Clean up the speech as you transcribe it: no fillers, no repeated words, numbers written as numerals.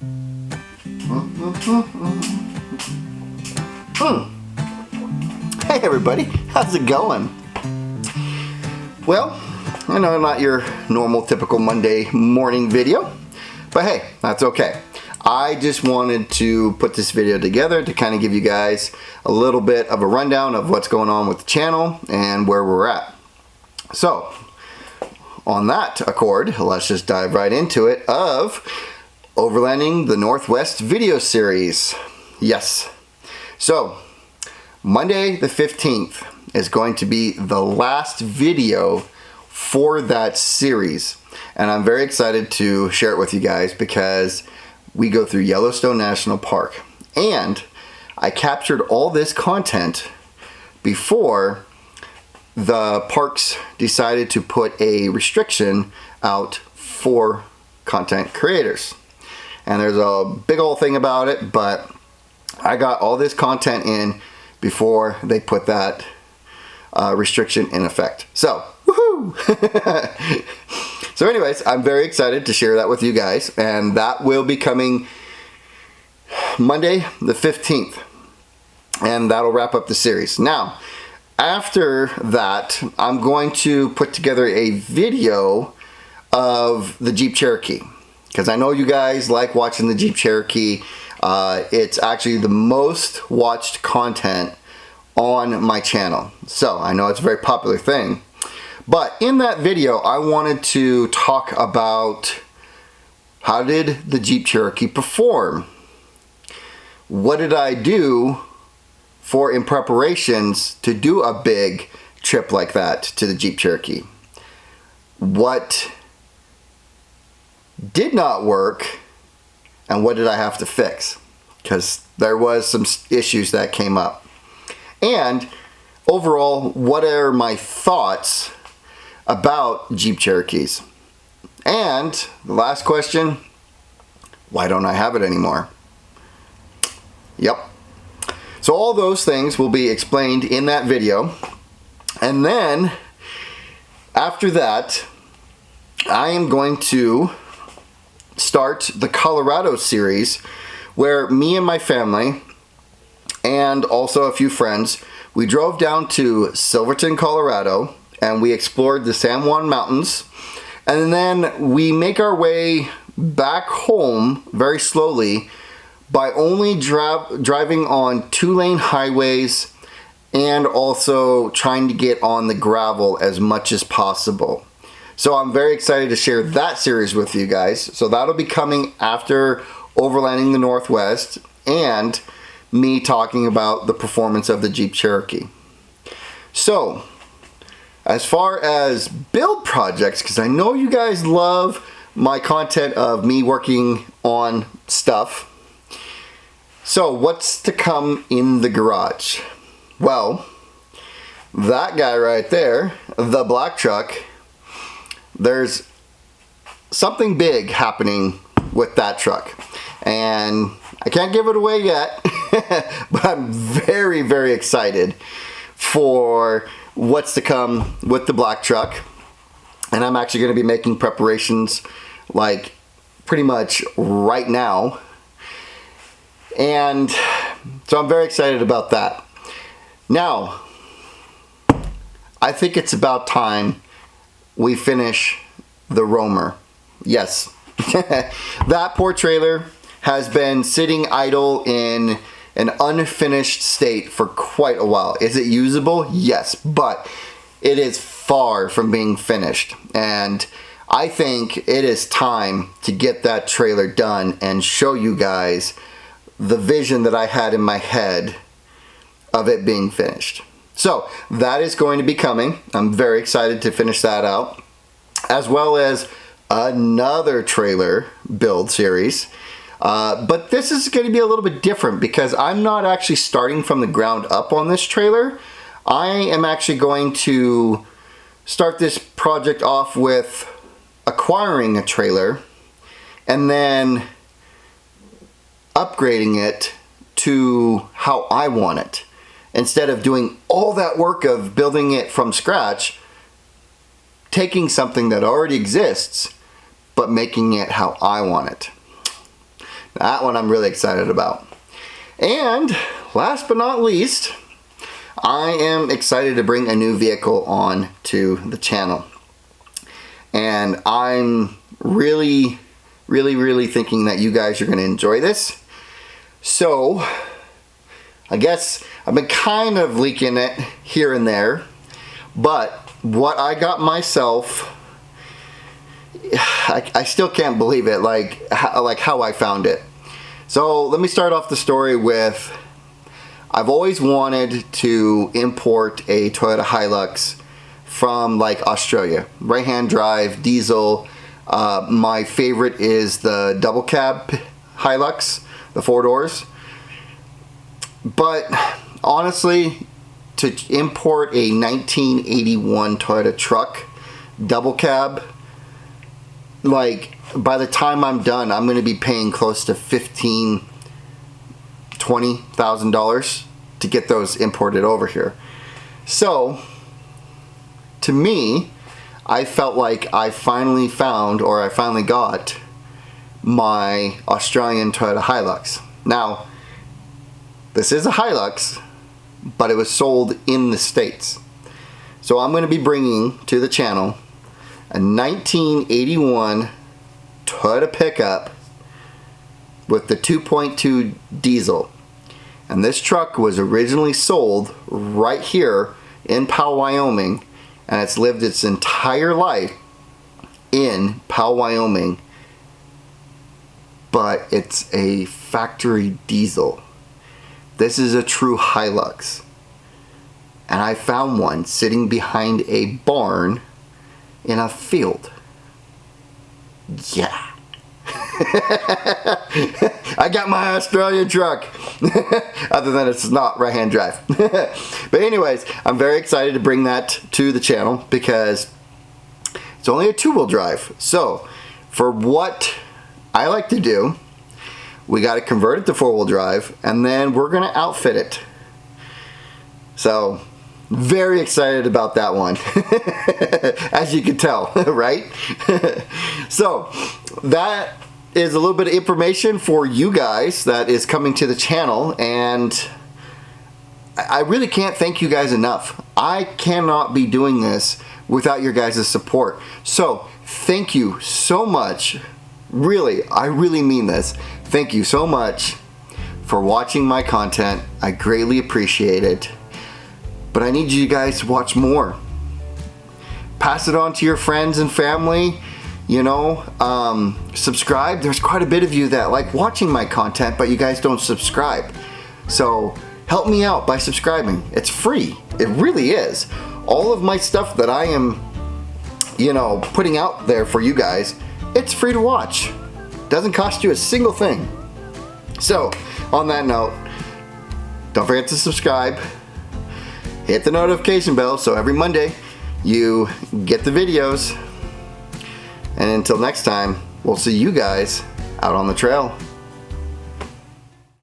Hey everybody, how's it going? Well, I know not your normal typical Monday morning video, but hey, that's okay. I just wanted to put this video together to kind of give you guys a little bit of a rundown of what's going on with the channel and where we're at. So, on that accord, let's just dive right into it of Overlanding the Northwest video series. Yes. So, Monday the 15th is going to be the last video for that series. And I'm very excited to share it with you guys because we go through Yellowstone National Park. And I captured all this content before the parks decided to put a restriction out for content creators. And there's a big old thing about it, but I got all this content in before they put that restriction in effect. So, woohoo! So anyways, I'm very excited to share that with you guys, and that will be coming Monday the 15th, and that'll wrap up the series. Now, after that, I'm going to put together a video of the Jeep Cherokee, because I know you guys like watching the Jeep Cherokee. It's actually the most watched content on my channel, so I know it's a very popular thing. But in that video, I wanted to talk about how did the Jeep Cherokee perform? What did I do in preparations to do a big trip like that to the Jeep Cherokee? What did not work, and what did I have to fix? Because there was some issues that came up. And overall, what are my thoughts about Jeep Cherokees? And the last question, why don't I have it anymore? Yep. So all those things will be explained in that video. And then after that, I am going to start the Colorado series, where me and my family and also a few friends, we drove down to Silverton, Colorado, and we explored the San Juan Mountains, and then we make our way back home very slowly by only driving on 2-lane highways and also trying to get on the gravel as much as possible. So I'm very excited to share that series with you guys. So that'll be coming after Overlanding the Northwest and me talking about the performance of the Jeep Cherokee. So, as far as build projects, because I know you guys love my content of me working on stuff. So, what's to come in the garage? Well, that guy right there, the black truck, there's something big happening with that truck. And I can't give it away yet, but I'm very, very excited for what's to come with the black truck. And I'm actually going to be making preparations like pretty much right now. And so I'm very excited about that. Now, I think it's about time we finish the Roamer. Yes, that poor trailer has been sitting idle in an unfinished state for quite a while. Is it usable? Yes, but it is far from being finished. And I think it is time to get that trailer done and show you guys the vision that I had in my head of it being finished. So that is going to be coming. I'm very excited to finish that out, as well as another trailer build series. But this is going to be a little bit different because I'm not actually starting from the ground up on this trailer. I am actually going to start this project off with acquiring a trailer and then upgrading it to how I want it. Instead of doing all that work of building it from scratch, taking something that already exists, but making it how I want it. That one I'm really excited about. And last but not least, I am excited to bring a new vehicle on to the channel. And I'm really thinking that you guys are going to enjoy this. So, I guess I've been kind of leaking it here and there. But what I got myself, I still can't believe it, like how I found it. So let me start off the story with, I've always wanted to import a Toyota Hilux from like Australia. Right-hand drive, diesel. My favorite is the double cab Hilux, the 4 doors. But honestly, to import a 1981 Toyota truck, double cab, like by the time I'm done, I'm going to be paying close to $20,000 to get those imported over here. So, to me, I felt like I finally found, or I finally got, my Australian Toyota Hilux. Now, this is a Hilux, but it was sold in the States. So I'm going to be bringing to the channel a 1981 Toyota pickup with the 2.2 diesel. And this truck was originally sold right here in Powell, Wyoming, and it's lived its entire life in Powell, Wyoming, but it's a factory diesel. This is a true Hilux. And I found one sitting behind a barn in a field. Yeah. I got my Australian truck. Other than it's not right-hand drive. But anyways, I'm very excited to bring that to the channel because it's only a 2-wheel drive. So, for what I like to do, we got to convert it to 4-wheel drive, and then we're going to outfit it. So, very excited about that one. As you can tell, right? So, that is a little bit of information for you guys that is coming to the channel, and I really can't thank you guys enough. I cannot be doing this without your guys' support. So, thank you so much. Really, I really mean this. Thank you so much for watching my content. I greatly appreciate it. But I need you guys to watch more. Pass it on to your friends and family. You know, subscribe. There's quite a bit of you that like watching my content, but you guys don't subscribe. So help me out by subscribing. It's free. It really is. All of my stuff that I am, you know, putting out there for you guys, it's free to watch. Doesn't cost you a single thing. So, on that note, don't forget to subscribe. Hit the notification bell so every Monday you get the videos. And until next time, we'll see you guys out on the trail.